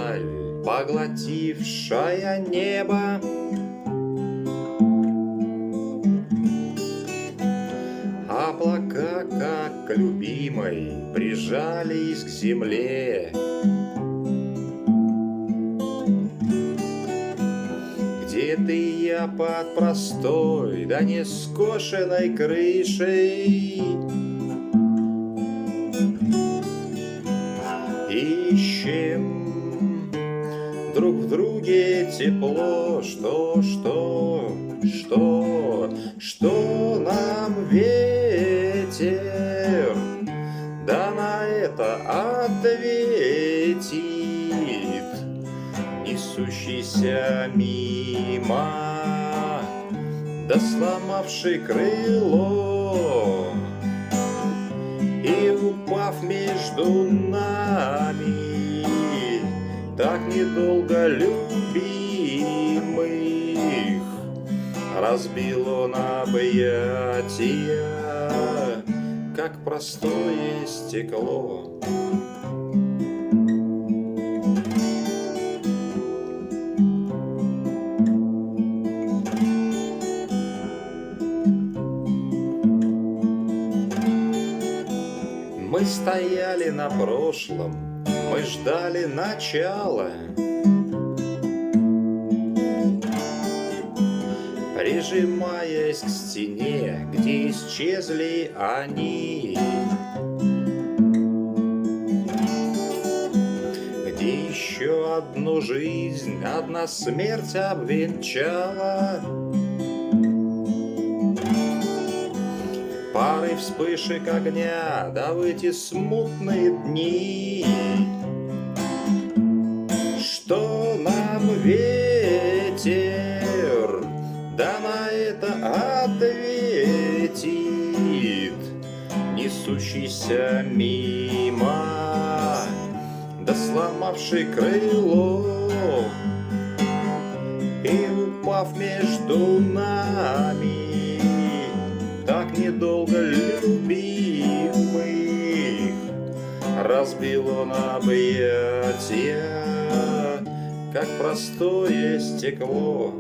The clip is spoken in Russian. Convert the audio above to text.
даль, поглотившая небо. Облака, как к любимой, прижались к земле. Где ты и я под простой, да не скошенной крышей? Ищем друг в друге тепло, что нам ветер, да на это ответит, несущийся мимо, да сломавший крыло и упав между нами, так недолго любимых, разбил он объятия, как простое стекло. Мы стояли на прошлом, мы ждали начала, прижимаясь к стене, где исчезли они, где еще одну жизнь, одна смерть обвенчала. Пары вспышек огня, да в эти смутные дни, что нам ветер, да на это ответит, несущийся мимо, да сломавший крыло и упав между нами, так недолго любимых, разбил он объятия, как простое стекло.